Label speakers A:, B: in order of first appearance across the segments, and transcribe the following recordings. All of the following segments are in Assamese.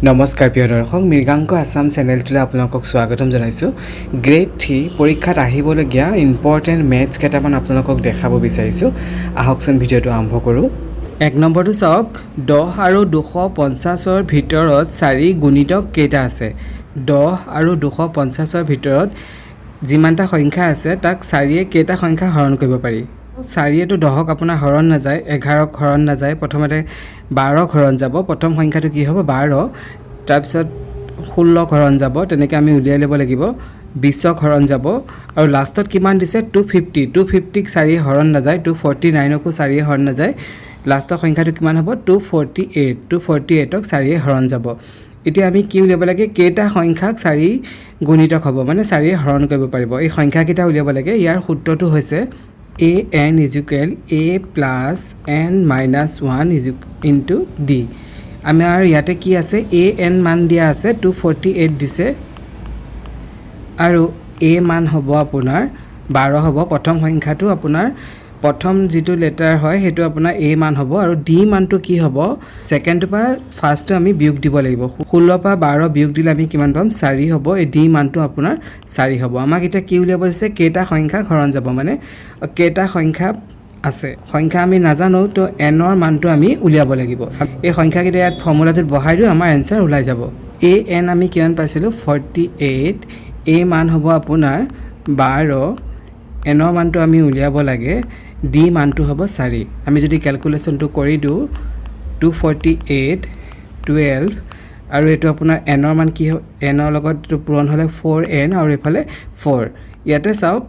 A: নমস্কাৰ প্ৰিয় দৰ্শক মৃগাংক আসাম চেনেলটোলৈ আপোনালোকক স্বাগতম জনাইছোঁ গ্ৰেড 3 পৰীক্ষাত আহিবলগীয়া ইম্পৰ্টেণ্ট মেথছ কেইটামান আপোনালোকক দেখাব বিচাৰিছোঁ আহকচোন ভিডিঅ'টো আৰম্ভ কৰোঁ এক নম্বৰটো চাওক 10 আৰু 250ৰ ভিতৰত 4 গুণিতক কেইটা আছে 10 আৰু 250ৰ ভিতৰত যিমানটা সংখ্যা আছে তাক 4য়ে কেইটা সংখ্যা হৰণ কৰিব পাৰি 4 তো 10ক আপোনাৰ হৰণ নাযায় 11ক হৰণ নাযায় প্ৰথমতে 12ক হৰণ যাব প্ৰথম সংখ্যাটো কি হ'ব 12 তাৰপিছত 16ক হৰণ যাব তেনেকৈ আমি উলিয়াই ল'ব লাগিব 20ক হৰণ যাব আৰু লাষ্টত কিমান দিছে 250 250ক 4 হৰণ নাযায় 249কো 4 হৰণ নাযায় লাষ্টৰ সংখ্যাটো কিমান হ'ব 248 248ক 4 হৰণ যাব এতিয়া আমি কি উলিয়াব লাগে কেইটা সংখ্যাক 4 গুণিতক হ'ব মানে 4 হৰণ কৰিব পাৰিব এই সংখ্যা কেইটা উলিয়াব লাগে ইয়াৰ সূত্ৰটো হৈছে an is equal a plus n minus 1 is into d আমাৰ ইয়াতে কি আছে an মান দিয়া আছে 248 দিছে আৰু a মান হ'ব আপোনাৰ 12 হ'ব প্ৰথম সংখ্যাটো আপোনাৰ প্ৰথম যেটো লেটাৰ হয় হেতু আপোনাৰ a মান হ'ব আৰু d মানটো কি হ'ব সেকেন্ড পা ফাৰ্স্ট আমি বিয়োগ দিব লাগিব 16 পা 12 বিয়োগ দিলে আমি কিমান পাম 4 হ'ব এই d মানটো আপোনাৰ 4 হ'ব আমাক এটা কি উলিয়াব দিছে কেইটা সংখ্যা হৰণ যাব মানে কেইটা সংখ্যা আছে সংখ্যা আমি নাজানো তো n ৰ মানটো আমি উলিয়াব লাগিব এই সংখ্যা কেইটা ইয়াত ফৰ্মুলাটোত বহাই দিও আমাৰ আনসাৰ ওলাই যাব a n আমি কিমান পাইছিলো 48 a মান হ'ব আপোনাৰ 12 n ৰ মানটো আমি উলিয়াব লাগে d মানটো হ'ব 4 আমি যদি ক্যালকুলেশনটো কৰি দিও 248 12 আৰু এটো আপোনাৰ n ৰ মান কি n ৰ লগত পূৰণ হলে 4n আৰু এফালে 4 ইয়াতে চাওক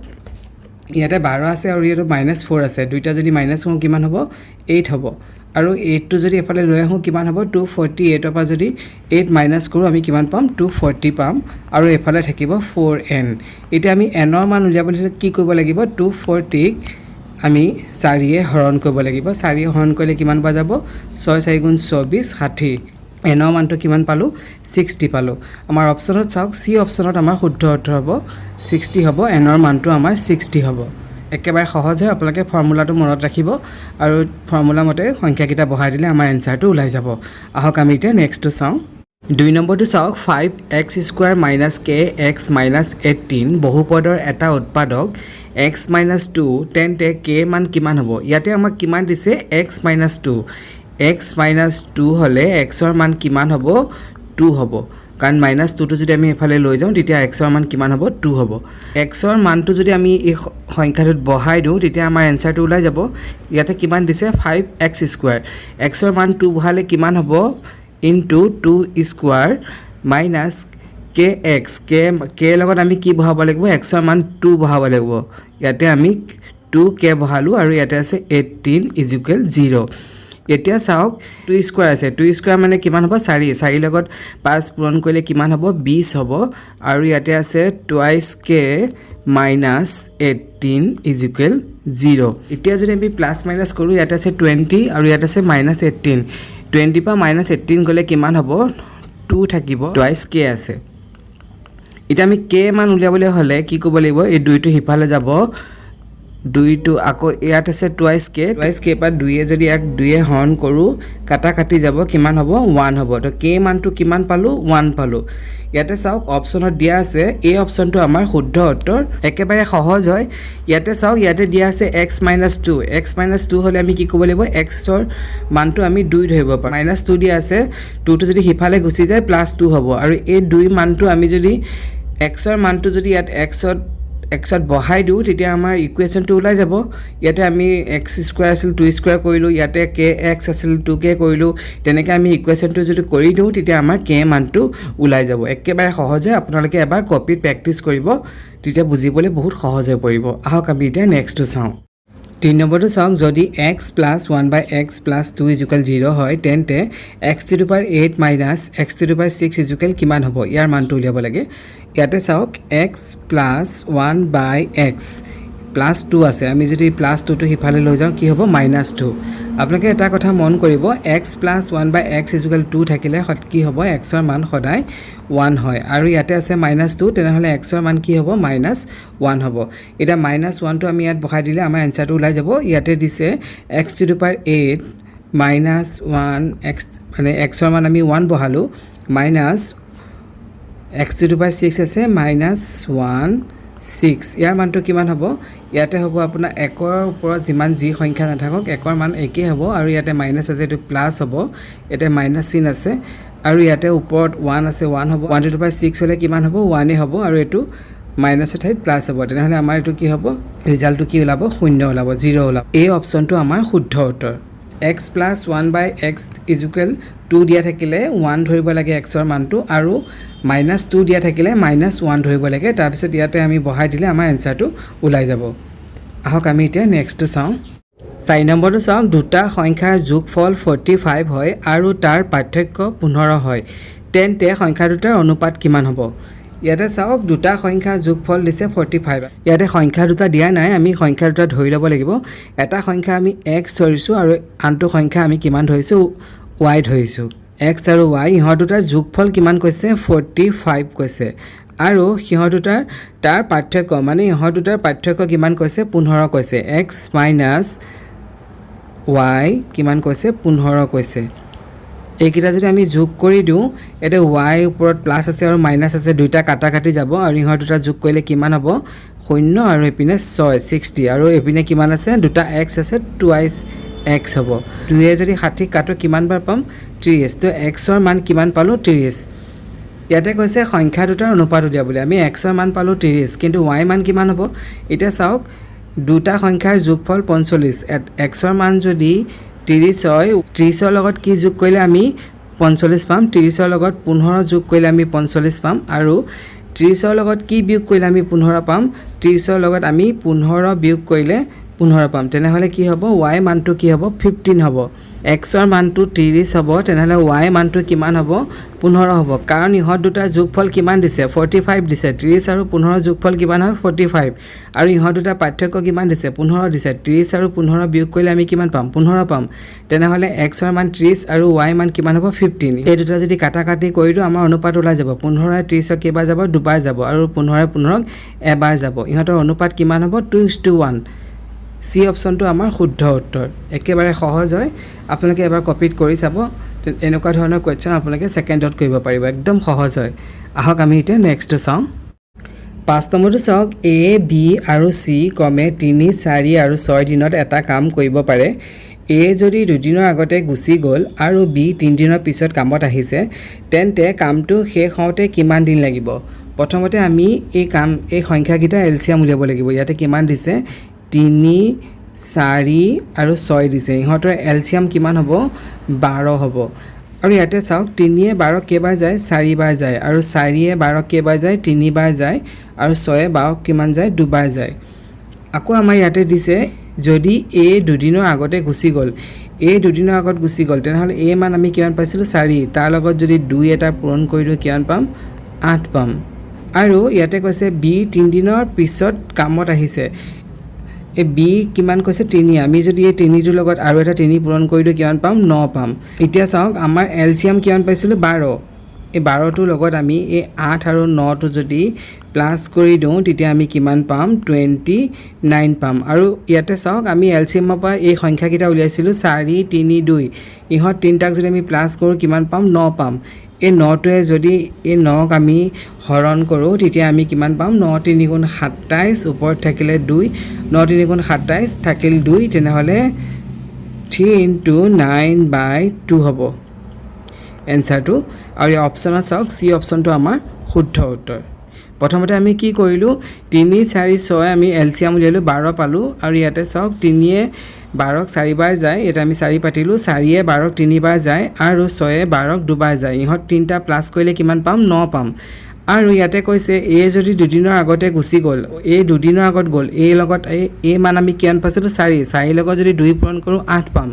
A: ইয়াতে 12 আছে আৰু ইয়াতে -4 আছে দুইটা যদি মাইনাস হও কিমান হ'ব 8 হ'ব আৰু 8 টো যদি এফালে লৈ আহো কিমান হ'ব 248 ৰ পৰা যদি 8 মাইনাস কৰো আমি কিমান পাম 240 পাম আৰু এফালে থাকিব 4n এতিয়া আমি n ৰ মান উলিয়াবলৈ কি কৰিব লাগিব 240 আমি 4 এ হৰণ কৰিব লাগিব 4 এ হৰণ কৰিলে কিমান পা যাব 6 4 গুণ 24 60 n ৰ মানটো কিমান পালো 60 পালো আমাৰ অপচনত চাওক সি অপচনত আমাৰ শুদ্ধ উত্তৰ হ'ব 60 হ'ব n ৰ মানটো আমাৰ 60 হ'ব একেবাৰে সহজ হয় আপোনালোকে ফৰ্মুলাটো মনত ৰাখিব আৰু ফৰ্মুলা মতে সংখ্যা কিটা বহাই দিলে আমাৰ আনসাৰটো ওলাই যাব আহক আমি এতিয়া নেক্সটটো চাও 2 নম্বৰটো চাওক 5x² - kx - 18 বহুপদৰ এটা উৎপাদক x - 2 তেন্তে k মান কিমান হ'ব ইয়াতে আমাক কিমান দিছে x - 2 x - 2 হলে x ৰ মান কিমান হ'ব 2 হ'ব কাৰণ -2 টো যদি আমি এফালে লৈ যাও তেতিয়া x ৰ মান কিমান হ'ব 2 হ'ব x ৰ মানটো যদি আমি এই সংখ্যাটোত বহাই দিও তেতিয়া আমাৰ আনসাৰটো ওলাই যাব ইয়াতে কিমান দিছে 5x² x ৰ মান 2 বহালে কিমান হ'ব into 2² minus kx k লগত আমি কি বহাব লাগিব x ৰ মান 2 বহাব লাগিব ইয়াতে আমি 2k বহালো আৰু ইয়াতে আছে 18 = 0 এতিয়া চাওক 2² আছে 2² মানে কিমান হ'ব 4 4 লগত 5 পূৰণ কৰিলে কিমান হ'ব 20 হ'ব আৰু ইয়াতে আছে twice k minus 18 = 0 এতিয়া যদি আমি প্লাস মাইনাস কৰো ইয়াতে আছে 20 আৰু ইয়াতে আছে -18 20 পা -18 গলে কিমান হ'ব 2 থাকিব twice k আছে এটা আমি k মান উলিয়াবলৈ হলে কি কৰিব লাগিব এই দুইটো হিফালে যাব দুইটো আকৌ ইয়াত আছে twice k পা 2 এ যদি এক 2 এ হৰণ কৰো কাটা কাটি যাব কিমান হ'ব 1 হ'ব তো k মানটো কিমান পালো 1 পালো ইয়াতে চাওক অপচনত দিয়া আছে এই অপচনটো আমাৰ শুদ্ধ উত্তৰ একেবাৰে সহজ হয় ইয়াতে চাওক ইয়াতে দিয়া আছে x - 2 x - 2 হলে আমি কি কৰিব লাগিব x ৰ মানটো আমি 2 ধৰিব পাৰো -2 দিয়া আছে 2 টো যদি হিফালে গুচি যায় +2 হ'ব আৰু এই 2 মানটো আমি যদি x ৰ মানটো যদি ইয়াত x ত বহাই দিও তেতিয়া আমাৰ ইকুৱেচনটো ওলাই যাব ইয়াতে আমি x² আছিল 2² কৰিলো ইয়াতে kx আছিল 2k কৰিলো তেনেকৈ আমি ইকুৱেচনটো যদি কৰি দিও তেতিয়া আমাৰ k মানটো ওলাই যাব একেবাৰে সহজ হয় আপোনালোকে এবাৰ কপিত প্ৰেক্টিস কৰিব তেতিয়া বুজিবলৈ বহুত সহজ হৈ পৰিব আহক আমি এতিয়া নেক্সটটো চাও 3 নম্বৰটো চাওক যদি x + 1/x + 2 = 0 হয় তেন্তে x⁸ - x⁶ = কিমান হ'ব ইয়াৰ মানটো উলিয়াব লাগে ইয়াতে চাওক x + 1/x + 2 আছে আমি যদি +2 টো হিফালে লৈ যাও কি হ'ব -2 আপোনালোকে এটা কথা মন কৰিব x + 1/x = 2 থাকিলে কি হ'ব x ৰ মান সদায় 1 হয় আৰু ইয়াতে আছে -2 তেনেহলে x ৰ মান কি হ'ব -1 হ'ব এটা -1 টো আমি ইয়াত বহাই দিলে আমাৰ আনসাৰটো ওলাই যাব ইয়াতে দিছে x⁸ -1 x মানে x ৰ মান আমি 1 বহালো মাইনাছ x⁴ আছে -1 6 ইয়াৰ মানটো কিমান হ'ব ইয়াতে হ'ব আপোনাৰ 1ৰ ওপৰত যিমান যি সংখ্যা নাথাকক 1ৰ মান একেই হ'ব আৰু ইয়াতে মাইনাছ আছে এটো প্লাস হ'ব ইয়াতে মাইনাছ চিন আছে আৰু ইয়াতে ওপৰত 1 আছে 1 হ'ব 1⁴ হলে কিমান হ'ব 1 হ'ব আৰু এটো মাইনাছৰ ঠাইত প্লাস হ'ব তেনেহলে আমাৰ এটো কি হ'ব ৰিজাল্টটো কি ওলাব 0 ওলাব 0 ওলাব এই অপচনটো আমাৰ শুদ্ধ উত্তৰ x + 1/x = 2 দিয়া থাকিলে 1 ধৰিব লাগে x ৰ মানটো আৰু -2 দিয়া থাকিলে -1 ধৰিব লাগে তাৰ পিছত ইয়াতে আমি বহাই দিলে আমাৰ এনসাৰটো ওলাই যাব আহক আমি এতিয়া নেক্সটটো চাওঁ 4 নম্বৰটো চাওক দুটা সংখ্যাৰ যোগফল 45 হয় আৰু তাৰ পাৰ্থক্য 15 হয় তেন্তে সংখ্যা দুটাৰ অনুপাত কিমান হ'ব ইয়াতে চাওক দুটা সংখ্যাৰ যোগফল দিছে 45 ইয়াতে সংখ্যা দুটা দিয়া নাই আমি সংখ্যা দুটা ধৰি ল'ব লাগিব এটা সংখ্যা আমি x ধৰিছো আৰু আনটো সংখ্যা আমি কিমান ধৰিছো y ধৰিছো x আৰু y ইহঁত দুটাৰ যোগফল কিমান কৈছে 45 কৈছে আৰু সিহঁত দুটাৰ তাৰ পাৰ্থক্য মানে ইহঁত দুটাৰ পাৰ্থক্য কিমান কৈছে 15 কৈছে x - y কিমান কৈছে 15 কৈছে এইকিটা যদি আমি যোগ কৰি দিও এতে y ওপৰত প্লাস আছে আৰু মাইনাস আছে দুইটা কাটা কাটি যাব আৰু ইহঁত দুটা যোগ কৰিলে কিমান হ'ব 0 আৰু এপিনে 6 60 আৰু এপিনে কিমান আছে দুটা x আছে 2x x হ'ব 2 এ যদি 60 কাটো কিমান বাৰ পাম 30 তো x ৰ মান কিমান পালো 30 ইয়াতে কৈছে সংখ্যা দুটাৰ অনুপাত দিয়া বুলি আমি x ৰ মান পালো 30 কিন্তু y মান কিমান হ'ব এটা চাওক দুটা সংখ্যাৰ যোগফল 45 x ৰ মান যদি 30 হয় 30 ৰ লগত কি যোগ কৰিলে আমি 45 পাম 30 ৰ লগত 15 যোগ কৰিলে আমি 45 পাম আৰু 30 ৰ লগত কি বিয়োগ কৰিলে আমি 15 পাম 30 ৰ লগত আমি 15 বিয়োগ কৰিলে 15 পাম তেনেহলে কি হ'ব y মানটো কি হ'ব 15 হ'ব x ৰ মানটো 30 হ'ব তেনেহলে y মানটো কিমান হ'ব 15 হ'ব কাৰণ ইহঁত দুটাৰ যোগফল কিমান দিছে 45 দিছে 30 আৰু 15 যোগফল কিমান হয় 45 আৰু ইহঁত দুটাৰ পাৰ্থক্য কিমান দিছে 15 দিছে 30 আৰু 15 বিয়োগ কৰিলে আমি কিমান পাম 15 পাম তেনেহলে x ৰ মান 30 আৰু y মান কিমান হ'ব 15 এই দুটা যদি কাটা কাটি কৰি দিও আমাৰ অনুপাত ওলাই যাব 15 এ 30 কেবাৰ যাব দুবাৰ যাব আৰু 15 এ 15 এবাৰ যাব ইহঁতৰ অনুপাত কিমান হ'ব 2:1 সি অপচনটো আমাৰ শুদ্ধ উত্তৰ একেবাৰে সহজ হয় আপোনালোকে এবাৰ কপিত কৰি চাব এনেকুৱা ধৰণৰ কোৱেশ্চন আপোনালোকে সেকেন্ডত কৰিব পাৰিব একদম সহজ হয় আহক আমি এতিয়া নেক্সট চাওঁ 5 নম্বৰটো চাওক a b আৰু c ক্ৰমে 3 4 আৰু 6 দিনত এটা কাম কৰিব পাৰে a যদি দুদিনৰ আগতে গুচি গ'ল আৰু b 3 দিনৰ পিছত কামত আহিছে তেন্তে কামটো শেষ হওঁতে কিমান দিন লাগিব প্ৰথমতে আমি এই সংখ্যাকিটা এলচিয়াম উলিয়াব লাগিব ইয়াতে কিমান দিছে 3 4 আৰু 6 দিছে ইহঁতৰ এলচিয়াম কিমান হ'ব 12 হ'ব আৰু ইয়াতে চাওক 3 এ 12 কেবাৰ যায় 4 বাৰ যায় আৰু 4 এ 12 কেবাৰ যায় 3 বাৰ যায় আৰু 6 এ 12 কিমান যায় দুবাৰ যায় আকৌ আমাৰ ইয়াতে দিছে যদি a দুদিনৰ আগতে গুচি গ'ল a দুদিনৰ আগত গুচি গ'ল তেনেহলে a মান আমি কিমান পাইছিলো 4 তাৰ লগত যদি 2 এটা পূৰণ কৰি দিও কিমান পাম 8 পাম আৰু ইয়াতে কৈছে b 3 দিনৰ পিছত কামত আহিছে এ b কিমান কৈছে 3 আমি যদি এই 3 ৰ লগত আৰু এটা 3 পূৰণ কৰি দিও কিমান পাম 9 পাম এতিয়া চাওক আমাৰ এলচিয়াম কিমান পাইছিলো 12 এই 12 টোৰ লগত আমি এই 8 আৰু 9 টো যদি প্লাস কৰি দিও তেতিয়া আমি কিমান পাম 29 পাম আৰু ইয়াতে চাওক আমি এলচিয়ামৰ পৰা এই সংখ্যাকিটা উলিয়াইছিলো 4 3 2 ইহঁত তিনটাক যদি আমি প্লাস কৰো কিমান পাম 9 পাম এই 9 টোৱে যদি এই 9 ক আমি হৰণ কৰো তেতিয়া আমি কিমান পাম 9 3 গুণ 27 ওপৰত থাকিলে 2 9 3 গুণ 27 থাকিল 2 তেনেহলে 3 * 9/2 হ'ব এনসাৰটো আৰু অপচনত চাওক সি অপচনটো আমাৰ শুদ্ধ উত্তৰ প্ৰথমতে আমি কি কৰিলো 3 4 6 আমি এলচিয়াম উলিয়ালো 12 পালো আৰু ইয়াতে চাওক 3 এ 12 4 বাৰ যায় এটা আমি 4 পাতিলো 4 এ 12 3 বাৰ যায় আৰু 6 এ 12 দুবাৰ যায় ইহঁত তিনটা প্লাস কৰিলে কিমান পাম 9 পাম আৰু ইয়াতে কৈছে a যদি দুদিনৰ আগতে গুচি গ'ল a দুদিনৰ আগত গ'ল a লগত a মান আমি কিমান পাইছিলো 4 লগত যদি 2 পূৰণ কৰো 8 পাম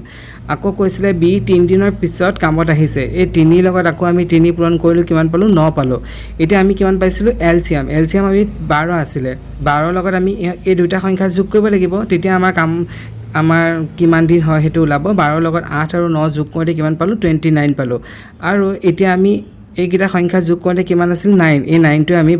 A: আকৌ কৈছিলে b 3 দিনৰ পিছত কামত আহিছে এই 3 লগত আকৌ আমি 3 পূৰণ কৰিলো কিমান পালো 9 পালো এতিয়া আমি কিমান পাইছিলো এলচিয়াম আমি 12 আছিল 12 লগত আমি এই দুটা সংখ্যা যোগ কৰিব লাগিব তেতিয়া আমাৰ কিমান দিন হয় হেতু ওলাব 12 লগত 8 আৰু 9 যোগ কৰিলে কিমান পালো 29 পালো আৰু এতিয়া আমি এইকিটা সংখ্যা যোগ কৰিলে কিমান আছিল 9 এই 9 টো আমি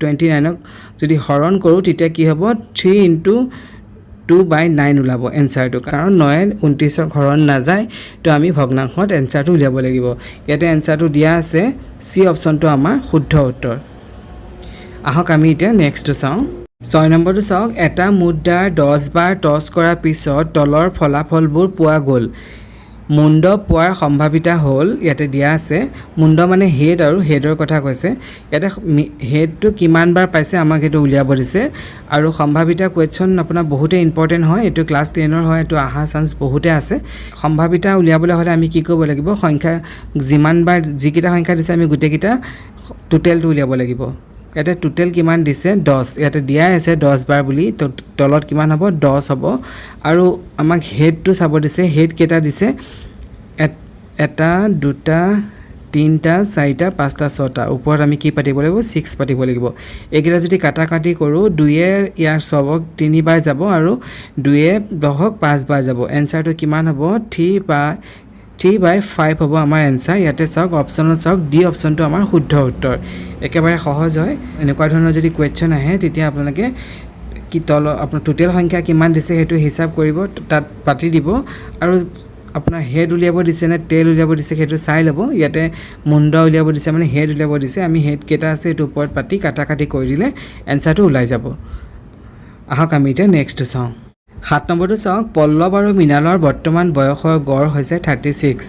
A: 29ক যদি হৰণ কৰো তেতিয়া কি হ'ব 3 * 2/9 ওলাব এনসাৰটো কাৰণ 9 29ক হৰণ নাযায় তো আমি ভগ্নাংশত এনসাৰটো উলিয়াব লাগিব ইয়াতে এনসাৰটো দিয়া আছে সি অপচনটো আমাৰ শুদ্ধ উত্তৰ আহক আমি এতিয়া নেক্সটটো চাওঁ 6 নম্বৰটো চাওক এটা মুদ্ৰাৰ 10 বাৰ টছ কৰাৰ পিছত তলৰ ফলাফলবোৰ পোৱা গ'ল মুণ্ড পোৱাৰ সম্ভাৱিতা হ'ল ইয়াতে দিয়া আছে মুণ্ড মানে হেড আৰু হেডৰ কথা কৈছে ইয়াতে হেডটো কিমান বাৰ পাইছে আমাক এটো উলিয়াব দিছে আৰু সম্ভাৱিতা কোৱেশ্চন আপোনাৰ বহুতে ইম্পৰ্টেন্ট হয় এটো ক্লাছ 10 ৰ হয় এটো আহা চান্স বহুতে আছে সম্ভাৱিতা উলিয়াবলৈ হলে আমি কি কৰিব লাগিব সংখ্যা যিমান বাৰ যিকিটা সংখ্যা দিছে আমি গুটেকিটা টোটেলটো উলিয়াব লাগিব ইয়াতে টোটেল কিমান দিছে 10 ইয়াতে দিয়া আছে 10 বাৰ বুলি তলত কিমান হ'ব 10 হ'ব আৰু আমাক হেডটো চাব দিছে হেড কেটা দিছে এটা দুটা তিনটা চাৰিটা পাঁচটা ছটা ওপৰত আমি কি পাতিব লাগিব 6 পাতিব লাগিব একেটা যদি কাটা কাটি কৰো 2 এ ইয়াৰ সবক 3 বাৰ যাব আৰু 2 এ 10ক 5 বাৰ যাব এনসাৰটো কিমান হ'ব 3/5 হ'ব আমাৰ এনসাৰ ইয়াতে চাওক অপচনত চাওক ডি অপচনটো আমাৰ শুদ্ধ উত্তৰ একেবাৰে সহজ হয় এনেকুৱা ধৰণৰ যদি কোৱেশ্চন আহে তেতিয়া আপোনালোকে কি তল আপোনাৰ টোটেল সংখ্যা কিমান দিছে হেতু হিসাব কৰিব তাত পাতি দিব আৰু আপোনাৰ হেড উলিয়াব দিছে না টেল উলিয়াব দিছে হেতু চাই লব ইয়াতে মুণ্ড উলিয়াব দিছে মানে হেড উলিয়াব দিছে আমি হেড কেটা আছে এটো ওপৰত পাতি কাটা কাটি কৰি দিলে এনসাৰটো ওলাই যাব আহক আমি এতিয়া নেক্সটটো চাওঁ 7 নম্বৰটো চাওক পল্লৱ আৰু মিনালৰ বৰ্তমান বয়সৰ গড় হৈছে 36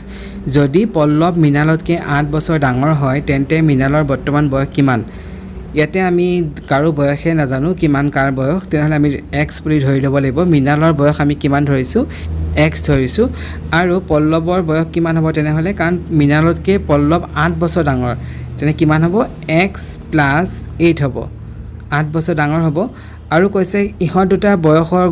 A: যদি পল্লৱ মিনালতকে 8 বছৰ ডাঙৰ হয় তেন্তে মিনালৰ বৰ্তমান বয়স কিমান ইয়াতে আমি কাৰো বয়সে নাজানো কিমান কাৰ বয়স তেনেহলে আমি x বুলি ধৰি লব লাগিব মিনালৰ বয়স আমি কিমান ধৰিছো x ধৰিছো আৰু পল্লৱৰ বয়স কিমান হ'ব তেনেহলে কাৰণ মিনালতকে পল্লৱ 8 বছৰ ডাঙৰ তেনে কিমান হ'ব x + 8 হ'ব 8 বছৰ ডাঙৰ হ'ব আৰু কৈছে ইহত দুটা বয়সৰ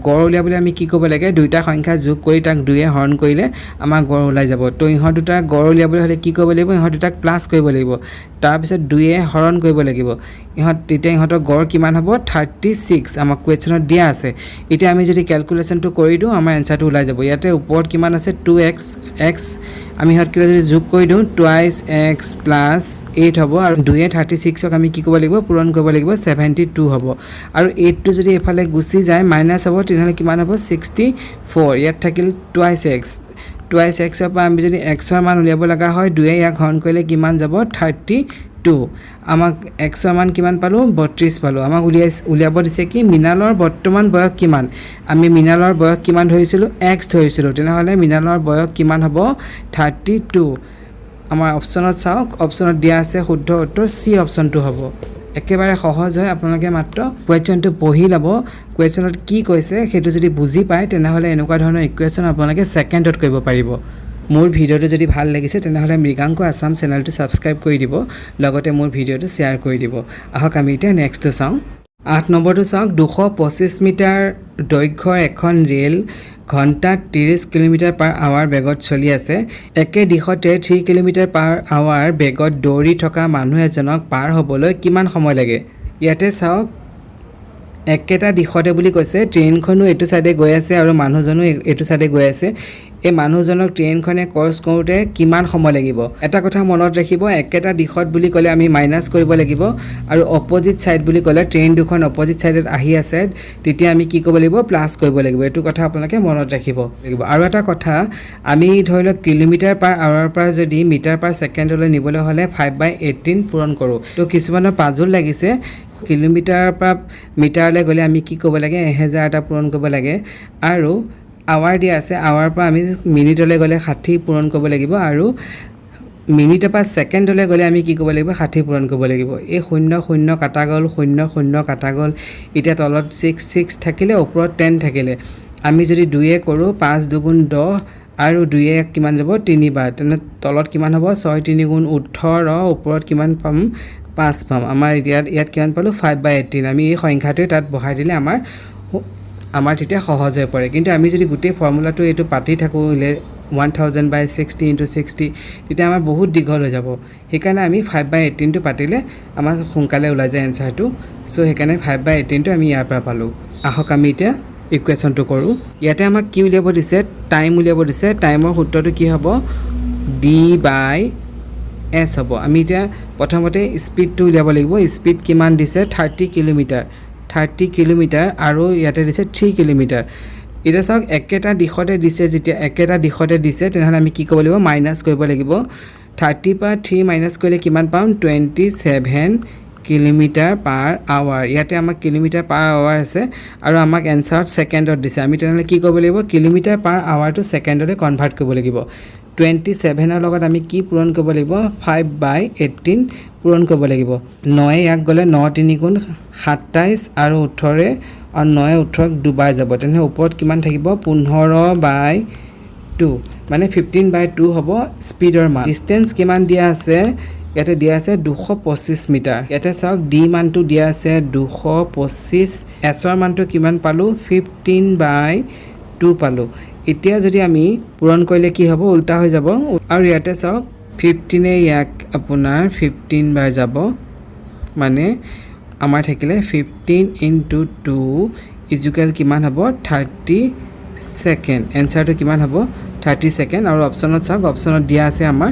A: গড় উলিয়াবলৈ আমি কি কৰিব লাগে দুইটা সংখ্যা যোগ কৰি তাক 2 এ হৰণ কৰিলে আমাৰ গড় ওলাই যাব তো ইহত দুটা গড় উলিয়াবলৈ হলে কি কৰিব লাগিব ইহত দুটাক প্লাস কৰিব লাগিব তাৰ পিছত 2 এ হৰণ কৰিব লাগিব তেতিয়া ইহতৰ গড় কিমান হ'ব 36 আমাক কোৱেশ্চনত দিয়া আছে এতিয়া আমি যদি ক্যালকুলেশনটো কৰি দিও আমাৰ এনসাৰটো ওলাই যাব ইয়াতে ওপৰত কিমান আছে 2x x আমি হত কিলা যদি যোগ কৰি দিও টুৱাইস x + 8 হ'ব আৰু 2 এ 36ক আমি কি কৰিব লাগিব পূৰণ কৰিব লাগিব 72 হ'ব আৰু 8 টো যদি এফালে গুছি যায় মাইনাস হ'ব তেনেহলে কিমান হ'ব 64 ইয়াত থাকিল টুৱাইস x ৰ পৰা আমি যদি x ৰ মান উলিয়াব লগা হয় 2 এ ইয়াক হৰণ কৰিলে কিমান যাব 32 আমাক x ৰ মান কিমান পালো 32 পালো আমাক উলিয়াব দিছে কি মিনালৰ বৰ্তমান বয়স কিমান আমি মিনালৰ বয়স কিমান ধৰিছিলো x ধৰিছিলো তেনেহলে মিনালৰ বয়স কিমান হ'ব 32 আমাৰ অপচনত চাওক অপচনত দিয়া আছে শুদ্ধ উত্তৰ সি অপচনটো হ'ব একেবাৰে সহজ হয় আপোনালোকে মাত্ৰ কোৱেশ্চনটো পঢ়ি লব কোৱেশ্চনত কি কৈছে হেতু যদি বুজি পায় তেনেহলে এনেকুৱা ধৰণৰ ইকুৱেশ্যন আপোনালোকে সেকেন্ডত কৰিব পাৰিব মোৰ ভিডিওটো যদি ভাল লাগিছে তেনেহলে মৃগাংক আসাম চেনেলটো সাবস্ক্ৰাইব কৰি দিব লগতে মোৰ ভিডিওটো শেয়াৰ কৰি দিব আহক আমি এতিয়া নেক্সটটো চাওঁ 8 নম্বৰটো চাওক 225 মিটাৰ দৈৰ্ঘ্যৰ এখন ৰেল ঘণ্টাত 30 কিলোমিটাৰ/আৱাৰ বেগত চলি আছে একে দিশতে 3 কিলোমিটাৰ/আৱাৰ বেগত দৌৰি থকা মানুহ এজনক পাৰ হ'বলৈ কিমান সময় লাগে ইয়াতে চাওক একেটা দিশতে বুলি কৈছে ট্ৰেইনখনো এটো সাইডে গৈ আছে আৰু মানুহজনো এটো সাইডে গৈ আছে এই মানুহজনক ট্ৰেইনখনে ক্ৰছ কৰোতে কিমান সময় লাগিব এটা কথা মনত ৰাখিব একেটা দিশত বুলি ক'লে আমি মাইনাস কৰিব লাগিব আৰু অপোজিট সাইড বুলি ক'লে ট্ৰেইন দুখন অপোজিট সাইডত আহি আছে তেতিয়া আমি কি কৰিব লাগিব প্লাস কৰিব লাগিব এটো কথা আপোনালোকে মনত ৰাখিব লাগিব আৰু এটা কথা আমি ধৰি লওক কিলোমিটাৰ/আৱাৰ পৰা যদি মিটাৰ/ছেকেণ্ডলৈ নিবলৈ হলে 5/18 পূৰণ কৰো তো কিছুমানৰ পাজল লাগিছে কিলোমিটাৰ পৰা মিটাৰলৈ গলে আমি কি কৰিব লাগে 1000 এটা পূৰণ কৰিব লাগে আৰু আৱাৰ দিয়া আছে আৱাৰ পৰা আমি মিনিটলৈ গলে 60 পূৰণ কৰিব লাগিব আৰু মিনিটৰ পৰা ছেকেণ্ডলৈ গলে আমি কি কৰিব লাগিব 60 পূৰণ কৰিব লাগিব এই 00 কাটা গল 00 কাটা গল এতিয়া তলত 66 থাকিলে ওপৰত 10 থাকিলে আমি যদি 2 এ কৰো 5 2 10 আৰু 2 এ কিমান যাব 3 বাৰ তেনে তলত কিমান হ'ব 6 3 18 ওপৰত কিমান পাম 5 পাম আমাৰ ইয়াত কিমান পালো 5/18 আমি এই সংখ্যাটো তাত বহাই দিলে আমাৰ তেতিয়া সহজ হৈ পৰে কিন্তু আমি যদি গোটেই ফৰ্মুলাটো এটো পাতি থাকো 1000/60 * 60 তেতিয়া আমাৰ বহুত দীঘল হৈ যাব সেইকাৰণে আমি 5/18 টো পাতিলে আমাৰ সোনকালে ওলাই যায় এনসাৰটো সো সেইকাৰণে 5/18 টো আমি ইয়াৰ পৰা পালো আহক আমি এতিয়া ইকুৱেশ্যনটো কৰো ইয়াতে আমাক কি উলিয়াব দিছে টাইম উলিয়াব দিছে টাইমৰ সূত্ৰটো কি হ'ব d/s হ'ব আমি এতিয়া প্ৰথমতে স্পিডটো উলিয়াব লাগিব স্পিড কিমান দিছে 30 কিলোমিটাৰ 30 কিলোমিটাৰ আৰু ইয়াতে দিছে 3 কিলোমিটাৰ এটা চাওক একেটা দিশতে দিছে যেতিয়া একেটা দিশতে দিছে তেনেহলে আমি কি কৰিব লাগিব মাইনাস কৰিব লাগিব 30 পৰা 3 মাইনাস কৰিলে কিমান পাম 27 কিলোমিটাৰ পাৰ আৱাৰ ইয়াতে আমাক কিলোমিটাৰ পাৰ আৱাৰ আছে আৰু আমাক এনসাৰত সেকেন্ডত দিছে আমি তেনেহলে কি কৰিব লাগিব কিলোমিটাৰ পাৰ আৱাৰটো সেকেন্ডলে কনভাৰ্ট কৰিব লাগিব 27 ৰ লগত আমি কি পূৰণ কৰিব লাগিব 5/18 পূৰণ কৰিব লাগিব 9 ইয়াক গলে 9 3 গুণ 27 আৰু 18 আৰু 9 18 দুবাৰ যাব তেনে ওপৰত কিমান থাকিব 15/2 মানে 15/2 হ'ব স্পিডৰ মান ডিসটেন্স কিমান দিয়া আছে ইয়াতে দিয়া আছে 225 মিটাৰ ইয়াতে চাওক ডি মানটো দিয়া আছে 225 এছৰ মানটো কিমান পালো 15/2 পালো এতিয়া যদি আমি পূৰণ কৰিলে কি হ'ব উল্টা হৈ যাব আৰু ইয়াতে চাওক 15 এ ইয়াক আপোনাৰ 15 বাৰ যাব মানে আমাৰ থাকিলে 15 * 2 ইকুৱেল কিমান হ'ব 30 সেকেন্ড এনসাৰটো কিমান হ'ব 30 সেকেন্ড আৰু অপচনত চাওক অপচনত দিয়া আছে আমাৰ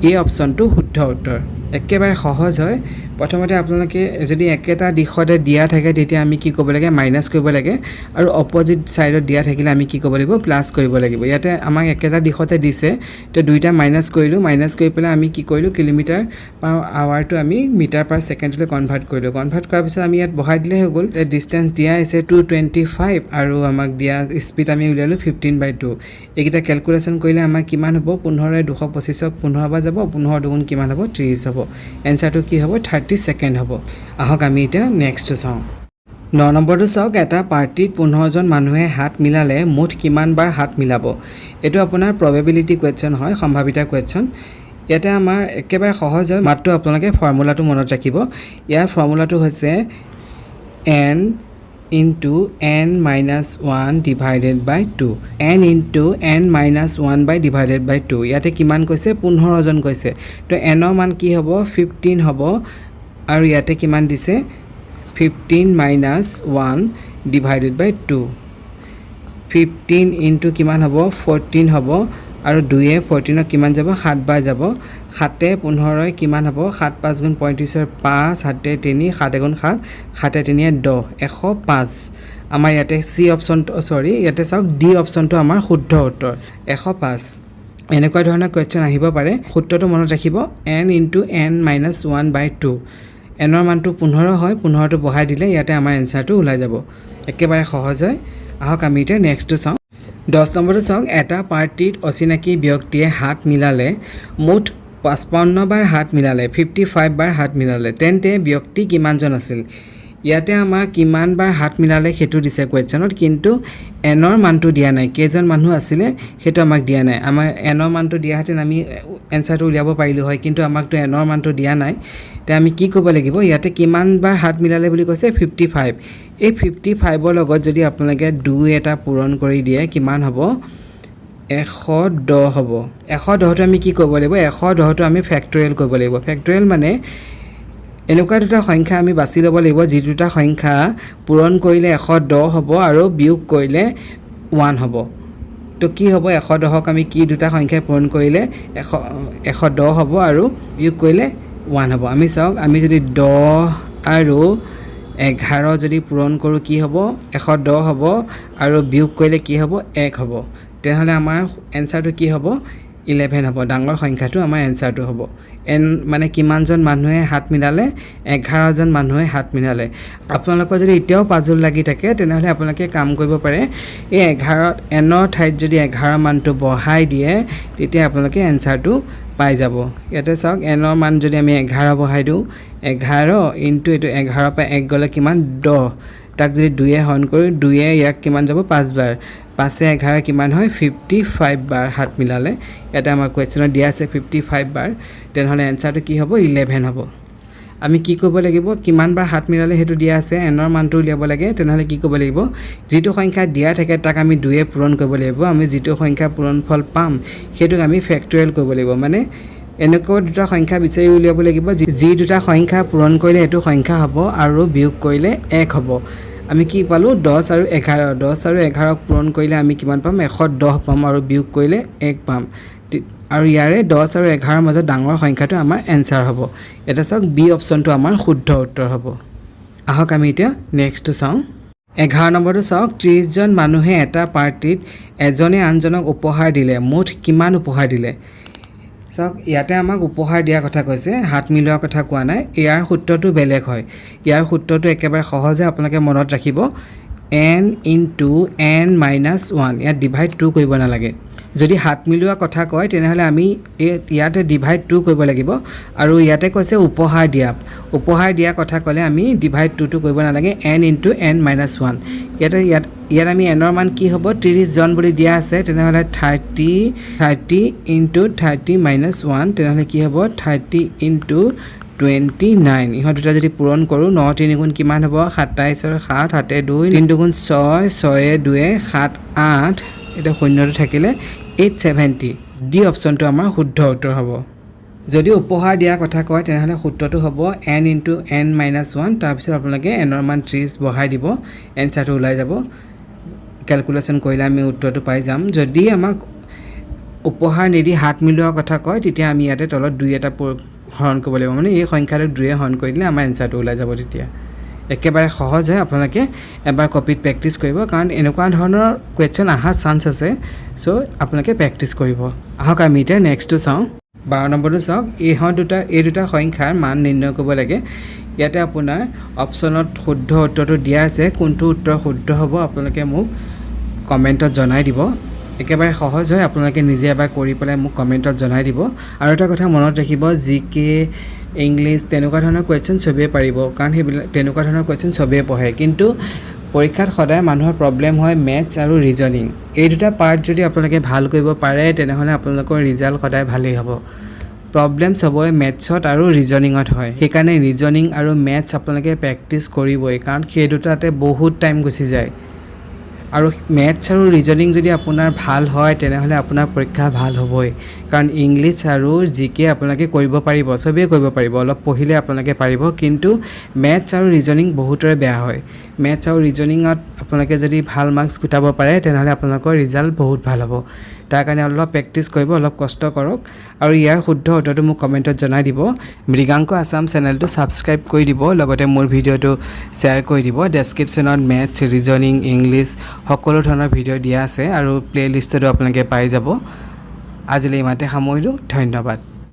A: এই অপচনটো শুদ্ধ উত্তৰ একেবাৰে সহজ হয় প্ৰথমতে আপোনালোকে যদি একেটা দিশতে দিয়া থাকে তেতিয়া আমি কি কৰিব লাগে মাইনাস কৰিব লাগে আৰু অপোজিট সাইডত দিয়া থাকিলে আমি কি কৰিব লাগিব প্লাস কৰিব লাগিব ইয়াতে আমাক একেটা দিশতে দিছে তো দুইটা মাইনাস কৰিলো মাইনাস কৰি পেলাই আমি কি কৰিলো কিলোমিটাৰ পাৰ আৱাৰটো আমি মিটাৰ পাৰ সেকেন্ডলৈ কনভাৰ্ট কৰিলো কনভাৰ্ট কৰাৰ পিছত আমি ইয়াত বহাই দিলে হৈ গ'ল ডিসটেন্স দিয়া আছে 225 আৰু আমাক দিয়া স্পিড আমি উলিয়ালো 15/2 এইকেইটা ক্যালকুলেশন কৰিলে আমাৰ কিমান হ'ব 15 225ক 15 বাৰ যাব 15 দুগুণ কিমান হ'ব 30 হ'ব এনসাৰটো কি হ'ব 30 সেকেন্ড হ'ব আহক আমি এটা নেক্সট চাওঁ 9 নম্বৰটো চাওক এটা পাৰ্টিত 15 জন মানুহে হাত মিলালে মুঠ কিমান বাৰ হাত মিলাব এটো আপোনাৰ প্ৰবাবিলিটি কোৱেশ্চন হয় সম্ভাৱিতা কোৱেশ্চন ইয়াতে আমাৰ একেবাৰে সহজ হয় মাত্ৰ আপোনালোকে ফৰ্মুলাটো মনত ৰাখিব ইয়াৰ ফৰ্মুলাটো হৈছে n into n minus 1 divided by 2 n into n minus 1 by divided by 2 ইয়াতে কিমান কৈছে 15 জন কৈছে তো n ৰ মান কি হ'ব 15 হ'ব আৰু ইয়াতে কিমান দিছে 15 minus 1 divided by 2 15 into কিমান হ'ব 14 হ'ব আৰু 2 এ 14 কিমান যাব 7 বাৰ যাব 7 এ 15 কিমান হ'ব 7 5 গুণ 35 ৰ 5 7 3 7 গুণ 7 7 3 10 105 আমাৰ ইয়াতে সি অপচন সৰি ইয়াতে চাওক ডি অপচনটো আমাৰ শুদ্ধ উত্তৰ 105 এনেকুৱা ধৰণৰ কোৱেশ্চন আহিব পাৰে সূত্ৰটো মনত ৰাখিব n into n minus 1/2 n ৰ মানটো 15 হয় 15 টো বহাই দিলে ইয়াতে আমাৰ এনসাৰটো ওলাই যাব একেবাৰে সহজ হয় আহক আমি এটা নেক্সটটো চাওঁ 10 নম্বৰটো চাওক এটা পাৰ্টিত অচিনাকি ব্যক্তিয়ে হাত মিলালে মুঠ 55 বাৰ হাত মিলালে 55 বাৰ হাত মিলালে তেন্তে ব্যক্তি কিমানজন আছিল ইয়াতে আমাৰ কিমান বাৰ হাত মিলালে হেতু দিছে কোৱেশ্চনত কিন্তু n ৰ মানটো দিয়া নাই কেজন মানুহ আছিল হেতু আমাক দিয়া নাই আমাৰ n ৰ মানটো দিয়া হেতেন আমি এনসাৰটো উলিয়াব পাৰিলো হয় কিন্তু আমাকটো n ৰ মানটো দিয়া নাই তে আমি কি কৰিব লাগিব ইয়াতে কিমান বাৰ হাত মিলালে বুলি কৈছে 55 এই 55 ৰ লগত যদি আপোনালোকে 2 এটা পূৰণ কৰি দিয়ে কিমান হ'ব 110 হ'ব 110 টো আমি কি কৰিব লাগিব 110 টো আমি ফেক্টৰিয়েল কৰিব লাগিব ফেক্টৰিয়েল মানে এনেকুৱা দুটা সংখ্যা আমি বাছি ল'ব লাগিব যি দুটা সংখ্যা পূৰণ কৰিলে 110 হ'ব আৰু বিয়োগ কৰিলে 1 হ'ব তো কি হ'ব 110ক আমি কি দুটা সংখ্যা পূৰণ কৰিলে 110 হ'ব আৰু বিয়োগ কৰিলে 1 হ'ব আমি চাওক আমি যদি 10 আৰু 11 যদি পূৰণ কৰো কি হ'ব 110 হ'ব আৰু বিয়োগ কৰিলে কি হ'ব 1 হ'ব তেনেহলে আমাৰ এনসাৰটো কি হ'ব 11 হ'ব ডাঙৰ সংখ্যাটো আমাৰ এনসাৰটো হ'ব n মানে কিমানজন মানুহে হাত মিলালে 11 জন মানুহে হাত মিলালে আপোনালোকৰ যদি এতিয়াও পাজল লাগি থাকে তেনেহলে আপোনালোকে কাম কৰিব পাৰে এই 11 n ৰ ঠাইত যদি 11 মানটো বহাই দিয়ে তেতিয়া আপোনালোকে এনসাৰটো পাই যাব ইয়াতে চাওক n ৰ মান যদি আমি 11 বহাই দিও 11 ইনটু এটো 11 পা 1 গলে কিমান 10 তাক যদি 2 এ হৰণ কৰি 2 এ ইয়াক কিমান যাব 5 বাৰ 5 এ 11 কিমান হয় 55 বাৰ হাত মিলালে এটা আমাৰ কোৱেশ্চনত দিয়া আছে 55 বাৰ তেনেহলে এনসাৰটো কি হ'ব 11 হ'ব আমি কি কৰিব লাগিব কিমান বাৰ হাত মিলালে হেতু দিয়া আছে n ৰ মানটো উলিয়াব লাগে তেনেহলে কি কৰিব লাগিব যেটো সংখ্যা দিয়া থাকে তাক আমি 2 এ পূৰণ কৰিব লাগিব আমি যেটো সংখ্যা পূৰণফল পাম হেতুক আমি ফেক্টৰিয়েল কৰিব লাগিব মানে এনেকুৱা দুটা সংখ্যা বিচাৰি উলিয়াব লাগিব যি দুটা সংখ্যা পূৰণ কৰিলে এটো সংখ্যা হ'ব আৰু বিয়োগ কৰিলে 1 হ'ব আমি কি পালো 10 আৰু 11 10 আৰু 11ক পূৰণ কৰিলে আমি কিমান পাম 110 পাম আৰু বিয়োগ কৰিলে 1 পাম আৰু ইয়াৰে 10 আৰু 11ৰ মাজত ডাঙৰ সংখ্যাটো আমাৰ এনসাৰ হ'ব এটা চাওক বি অপচনটো আমাৰ শুদ্ধ উত্তৰ হ'ব আহক আমি এতিয়া নেক্সটটো চাওঁ 11 নম্বৰটো চাওক 30 জন মানুহে এটা পাৰ্টিত এজনে আনজনক উপহাৰ দিলে মুঠ কিমান উপহাৰ দিলে চাওক ইয়াতে আমাক উপহাৰ দিয়া কথা কৈছে হাত মিলোৱা কথা কোৱা নাই ইয়াৰ সূত্ৰটো বেলেগ হয় ইয়াৰ সূত্ৰটো একেবাৰে সহজে আপোনালোকে মনত ৰাখিব n into n minus 1 ইয়াত ডিভাইড 2 কৰিব নালাগে যদি হাত মিলোৱা কথা কয় তেনেহলে আমি ইয়াতে ডিভাইড 2 কৰিব লাগিব আৰু ইয়াতে কৈছে উপহাৰ দিয়া কথা ক'লে আমি ডিভাইড 2 টো কৰিব নালাগে n into n minus 1 ইয়াত আমি n ৰ মান কি হ'ব 30 জন বুলি দিয়া আছে তেনেহলে 30 into 30 minus 1 তেনেহলে কি হ'ব 30 into 29 ইহত দুটা যদি পূৰণ কৰো 9 3 গুণ কিমান হ'ব 27 ৰ 7 7 2 3 গুণ 6 6 2 7 8 এটা শূন্যটো থাকিলে 870 ডি অপচনটো আমাৰ শুদ্ধ উত্তৰ হ'ব যদি উপহাৰ দিয়া কথা কয় তেনেহলে সূত্ৰটো হ'ব n into n minus 1 তাৰ পিছত আপোনালোকে n ৰ মান 30 বহাই দিব এনসাৰটো ওলাই যাব ক্যালকুলেশন কৰিলে আমি উত্তৰটো পাই যাম যদি আমাক উপহাৰ নিদি হাত মিলোৱা কথা কয় তেতিয়া আমি ইয়াতে তলত 2 এটা হৰণ কৰিব লাগিব মানে এই সংখ্যাটো 2 এ হৰণ কৰি দিলে আমাৰ এনসাৰটো ওলাই যাব তেতিয়া একেবাৰে সহজ হয় আপোনালোকে এবাৰ কপিত প্ৰেক্টিস কৰিব কাৰণ এনেকুৱা ধৰণৰ কোৱেশ্চন আহা চান্স আছে সো আপোনালোকে প্ৰেক্টিস কৰিব আহক আমি এতিয়া নেক্সটটো চাওঁ 12 নম্বৰটো চাওক এই দুটা সংখ্যাৰ মান নিৰ্ণয় কৰিব লাগে ইয়াতে আপোনাৰ অপচনত শুদ্ধ উত্তৰটো দিয়া আছে কোনটো উত্তৰ শুদ্ধ হ'ব আপোনালোকে মোক কমেন্টত জনাই দিব একেবাৰে সহজ হয় আপোনালোকে নিজে এবাৰ কৰি পেলাই মোক কমেন্টত জনাই দিব আৰু এটা কথা মনত ৰাখিব জিকে ইংলিশ তেনেকুৱা ধৰণৰ কোৱেশ্চন সবেই পাৰিব কাৰণ তেনেকুৱা ধৰণৰ কোৱেশ্চন সবেই পঢ়ে কিন্তু পৰীক্ষাত সদায় মানুহৰ প্ৰবলেম হয় ম্যাথছ আৰু ৰিজনিং এই দুটা পাৰ্ট যদি আপোনালোকে ভাল কৰিব পাৰে তেনেহলে আপোনালোকৰ ৰিজাল্ট সদায় ভালেই হ'ব প্ৰবলেম সবৰে ম্যাথছত আৰু ৰিজনিংত হয় সেইকাৰণে ৰিজনিং আৰু ম্যাথছ আপোনালোকে প্ৰেক্টিস কৰিবই কাৰণ সেই দুটাতে বহুত টাইম গুচি যায় আৰু ম্যাথছ আৰু ৰিজনিং যদি আপোনাৰ ভাল হয় তেনেহলে আপোনাৰ পৰীক্ষা ভাল হ'বই কাৰণ ইংলিশ আৰু জিকে আপোনালোকে কৰিব পাৰিব সবেই কৰিব পাৰিব অলপ পঢ়িলে আপোনালোকে পাৰিব কিন্তু ম্যাথছ আৰু ৰিজনিং বহুতৰে বেয়া হয় ম্যাথছ আৰু ৰিজনিংত আপোনালোকে যদি ভাল মাৰ্কস গোটাব পাৰে তেনেহলে আপোনালোকৰ ৰিজাল্ট বহুত ভাল হ'ব তাৰ কাৰণে অলপ প্ৰেক্টিস কৰিব অলপ কষ্ট কৰক আৰু ইয়াৰ শুদ্ধ উত্তৰটো মোক কমেন্টত জনাই দিব মৃগাংক আসাম চেনেলটো সাবস্ক্ৰাইব কৰি দিব লগতে মোৰ ভিডিওটো শেয়াৰ কৰি দিব ডেসক্ৰিপচনত ম্যাথছ ৰিজনিং ইংলিশ সকলো ধৰণৰ ভিডিও দিয়া আছে আৰু প্লেলিষ্টটো আপোনালোকে পাই যাব আজিলৈ ইমানতে সামৰিলো ধন্যবাদ